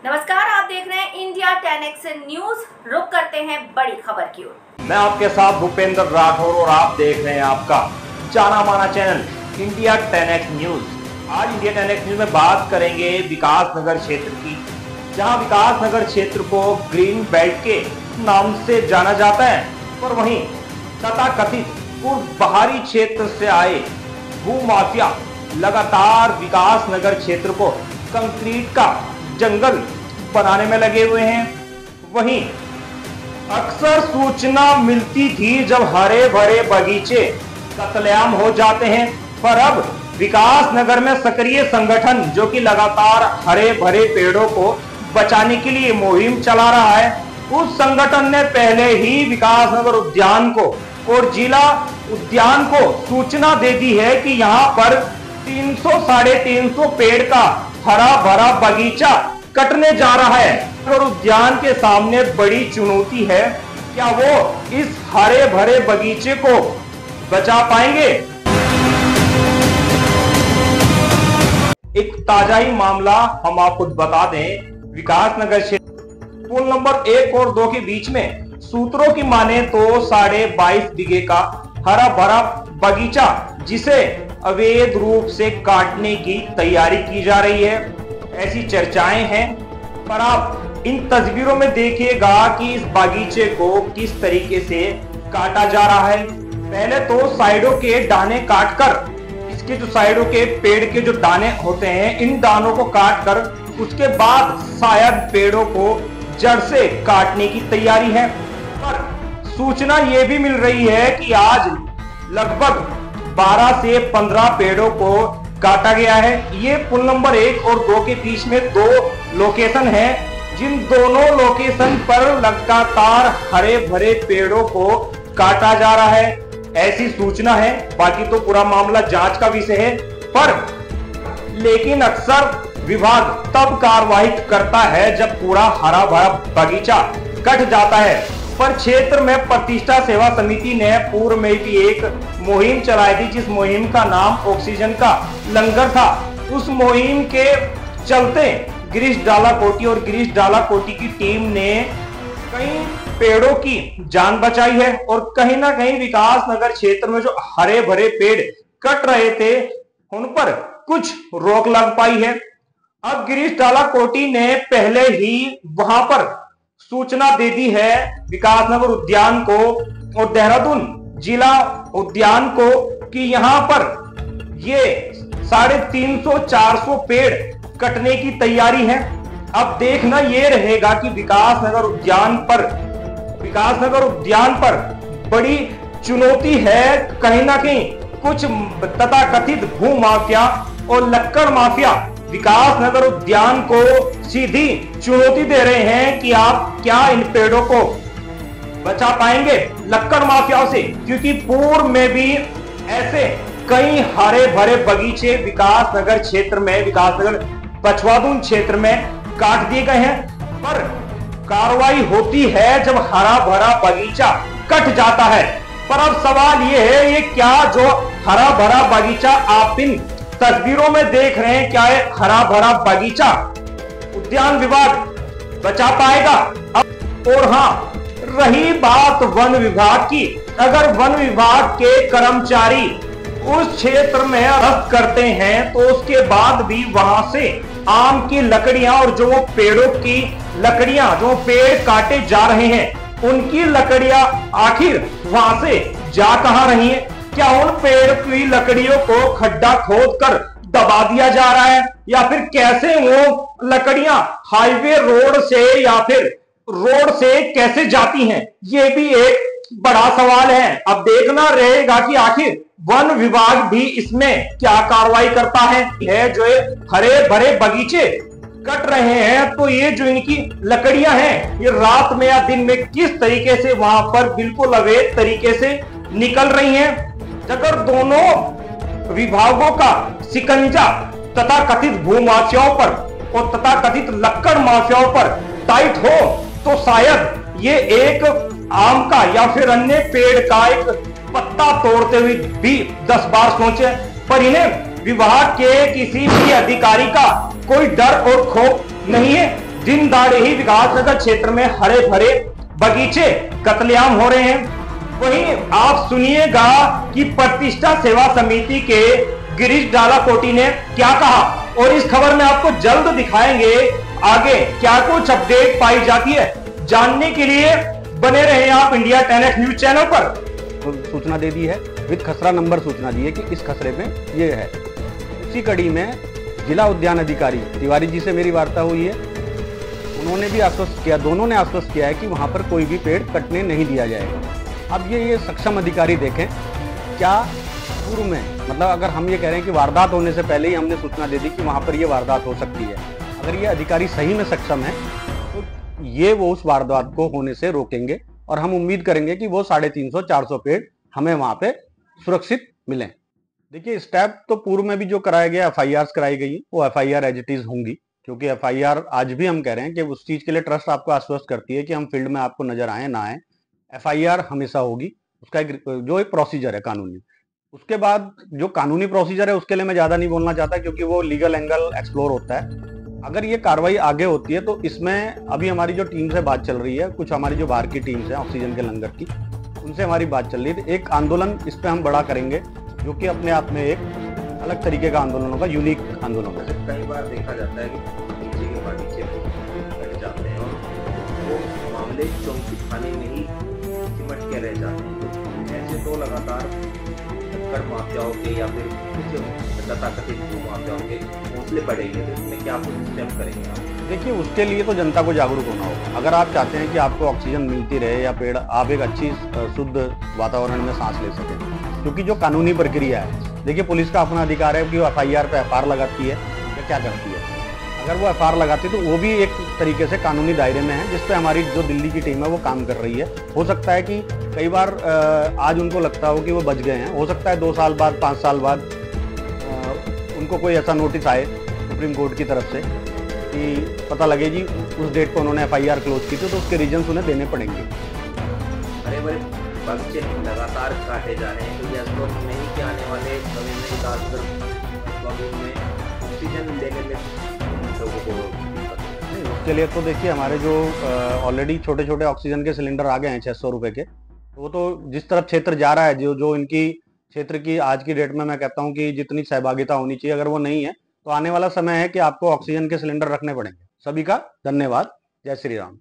नमस्कार, आप देख रहे हैं इंडिया 10X न्यूज। रुक करते हैं बड़ी खबर की ओर। मैं आपके साथ भूपेंद्र राठौर और आप देख रहे हैं आपका जाना माना चैनल इंडिया 10X न्यूज। आज इंडिया 10X न्यूज में बात करेंगे विकास नगर क्षेत्र की, जहां विकास नगर क्षेत्र को ग्रीन बेल्ट के नाम से जाना जाता है, पर वहीं तथाकथित पूर्व बाहरी क्षेत्र से आए भूमाफिया लगातार विकास नगर क्षेत्र को कंक्रीट का जंगल बनाने में लगे हुए हैं। वहीं अक्सर सूचना मिलती थी जब हरे भरे बगीचे कत्लेआम हो जाते हैं, पर अब विकास नगर में सक्रिय संगठन जो कि लगातार हरे भरे पेड़ों को बचाने के लिए मुहिम चला रहा है, उस संगठन ने पहले ही विकास नगर उद्यान को और जिला उद्यान को सूचना दे दी है कि यहाँ पर 300-350 पेड़ का हरा भरा बगीचा कटने जा रहा है और उद्यान के सामने बड़ी चुनौती है। क्या वो इस हरे भरे बगीचे को बचा पाएंगे? एक ताजा ही मामला हम आपको बता दें। विकास नगर क्षेत्र पुल नंबर 1 और 2 के बीच में सूत्रों की माने तो 22.5 बीघे का हरा भरा बगीचा, जिसे अवैध रूप से काटने की तैयारी की जा रही है, ऐसी चर्चाएं हैं। पर आप इन तस्वीरों में देखिएगा कि इस बागीचे को किस तरीके से काटा जा रहा है। पहले तो साइडों के दाने काटकर, इसके जो साइडों के पेड़ के जो दाने होते हैं, इन दानों को काटकर उसके बाद शायद पेड़ों को जड़ से काटने की तैयारी है। पर सूचना ये भी मिल रही है कि आज लगभग 12 से 15 पेड़ों को काटा गया है। ये पुल नंबर 1 और 2 के बीच में 2 लोकेशन है, जिन दोनों लोकेशन पर लगातार हरे भरे पेड़ों को काटा जा रहा है, ऐसी सूचना है। बाकी तो पूरा मामला जांच का विषय है, पर लेकिन अक्सर विभाग तब कार्रवाई करता है जब पूरा हरा भरा बगीचा कट जाता है। पर क्षेत्र में प्रतिष्ठा सेवा समिति ने पूर्व में भी एक मुहिम चलाई थी, जिस मुहिम का नाम ऑक्सीजन का लंगर था। उस मुहिम के चलते गिरीश डालाकोटी और गिरीश डालाकोटी की टीम ने कई पेड़ों की जान बचाई है और कहीं ना कहीं विकास नगर क्षेत्र में जो हरे भरे पेड़ कट रहे थे, उन पर कुछ रोक लग पाई है। अब गिरीश डालाकोटी ने पहले ही वहां पर सूचना दे दी है विकास नगर उद्यान को और देहरादून जिला उद्यान को कि यहाँ पर ये 350-400 पेड़ कटने की तैयारी है। अब देखना ये रहेगा कि विकास नगर उद्यान पर बड़ी चुनौती है। कहीं ना कहीं कुछ तथाकथित भू माफिया और लक्कड़ माफिया विकास नगर उद्यान को सीधी चुनौती दे रहे हैं कि आप क्या इन पेड़ों को बचा पाएंगे लक्कड़ माफियाओं से, क्योंकि पूर्व में भी ऐसे कई हरे भरे बगीचे विकास नगर क्षेत्र में, विकास नगर पछवादून क्षेत्र में काट दिए गए हैं। पर कार्रवाई होती है जब हरा भरा बगीचा कट जाता है। पर अब सवाल ये है, ये क्या जो हरा भरा बगीचा आप इन तस्वीरों में देख रहे हैं, क्या है हरा भरा बगीचा उद्यान विभाग बचा पाएगा? और हाँ, रही बात वन विभाग की, अगर वन विभाग के कर्मचारी उस क्षेत्र में गश्त करते हैं तो उसके बाद भी वहां से आम की लकड़ियां और जो पेड़ों की लकड़ियां, जो पेड़ काटे जा रहे हैं, उनकी लकड़ियां आखिर वहां से जा कहां रही है? क्या उन पेड़ की लकड़ियों को खड्डा खोदकर दबा दिया जा रहा है, या फिर कैसे वो लकड़ियां हाईवे रोड से या फिर रोड से कैसे जाती हैं? ये भी एक बड़ा सवाल है। अब देखना रहेगा कि आखिर वन विभाग भी इसमें क्या कार्रवाई करता है। जो हरे भरे बगीचे कट रहे हैं, तो ये जो इनकी लकड़ियां हैं, ये रात में या दिन में किस तरीके से वहां पर बिल्कुल अवैध तरीके से निकल रही हैं। अगर दोनों विभागों का शिकंजा तथाकथित भूमाफियाओं पर और तथाकथित लक्कड़ माफियाओं पर टाइट हो, तो शायद ये एक आम का या फिर अन्य पेड़ का एक पत्ता तोड़ते हुए भी 10 बार सोचे। पर इन्हें विभाग के किसी भी अधिकारी का कोई डर और खौफ नहीं है। दिन दहाड़े ही विकासनगर क्षेत्र में हरे भरे बगीचे कत्लेआम हो रहे हैं। वहीं आप सुनिएगा कि प्रतिष्ठा सेवा समिति के गिरीश डालाकोटी ने क्या कहा, और इस खबर में आपको जल्द दिखाएंगे आगे क्या कुछ अपडेट पाई जाती है। जानने के लिए बने रहे आप इंडिया 10X न्यूज चैनल पर। सूचना दे दी है, विद खसरा नंबर सूचना दी है कि इस खसरे में ये है। उसी कड़ी में जिला उद्यान अधिकारी तिवारी जी से मेरी वार्ता हुई है। उन्होंने भी आश्वस्त किया, दोनों ने आश्वस्त किया है कि वहां पर कोई भी पेड़ कटने नहीं दिया जाएगा। अब ये सक्षम अधिकारी देखें क्या पूर्व में, मतलब अगर हम ये कह रहे हैं कि वारदात होने से पहले ही हमने सूचना दे दी कि वहां पर ये वारदात हो सकती है, अगर ये अधिकारी सही में सक्षम है तो ये वो उस वारदात को होने से रोकेंगे और हम उम्मीद करेंगे कि वो 350-400 पेड़ हमें वहां पे सुरक्षित मिले। देखिए स्टेप तो पूर्व में भी जो कराया गया, FIR कराई गई, वो FIR एज इट इज होंगी, क्योंकि FIR आज भी हम कह रहे हैं कि उस चीज के लिए ट्रस्ट आपको आश्वस्त करती है कि हम फील्ड में आपको नजर आए ना आए, FIR हमेशा होगी। उसका एक प्रोसीजर है कानूनी। उसके बाद जो कानूनी प्रोसीजर है उसके लिए मैं ज्यादा नहीं बोलना चाहता, क्योंकि वो लीगल एंगल एक्सप्लोर होता है। अगर ये कार्रवाई आगे होती है तो इसमें अभी हमारी जो टीम से बात चल रही है, कुछ हमारी जो बाहर की टीम्स है ऑक्सीजन के लंगर की, उनसे हमारी बात चल रही है। एक आंदोलन इस पे हम बड़ा करेंगे जो कि अपने आप में एक अलग तरीके का आंदोलन होगा, यूनिक आंदोलन होगा। कई बार देखा जाता है कि बगीचे के बगीचे कट जाते हैं और वो मामले चौकी थाने में ही सिमट के रह जाते हैं। तो ऐसे तो लगातार लक्कड़ माफियाओं के या फिर कुछ तथाकथित माफियाओं के हौसले बढ़ेंगे, तो इसमें क्या कुछ स्टेप करेंगे आप? देखिए उसके लिए तो जनता को जागरूक होना होगा। अगर आप चाहते हैं कि आपको ऑक्सीजन मिलती रहे या पेड़, आप एक अच्छी शुद्ध वातावरण में सांस ले सकें, क्योंकि जो कानूनी प्रक्रिया है, देखिए पुलिस का अपना अधिकार है कि वो FIR पे FR लगाती है या क्या करती है। अगर वो FR लगाती है तो वो भी एक तरीके से कानूनी दायरे में है, जिसपे हमारी जो दिल्ली की टीम है वो काम कर रही है। हो सकता है कि कई बार आज उनको लगता हो कि वो बच गए हैं, हो सकता है 2 साल बाद 5 साल बाद उनको कोई ऐसा नोटिस आए सुप्रीम कोर्ट की तरफ से कि पता लगे जी उस डेट पर उन्होंने FIR क्लोज की थी, तो उसके रीजन उन्हें देने पड़ेंगे। हरे भरे बगीचे लगातार काटे जा रहे हैं, तो यह वक्त नहीं कि आने वाले समय में विकासनगर में ऑक्सीजन लेने में लोगों को नहीं, उसके लिए तो देखिए हमारे जो ऑलरेडी छोटे छोटे ऑक्सीजन के सिलेंडर आ गए हैं 600 रुपए के, तो वो तो जिस तरफ क्षेत्र जा रहा है, जो इनकी क्षेत्र की आज की डेट में मैं कहता हूं कि जितनी सहभागिता होनी चाहिए, अगर वो नहीं है तो आने वाला समय है कि आपको ऑक्सीजन के सिलेंडर रखने पड़ेंगे। सभी का धन्यवाद। जय श्री राम।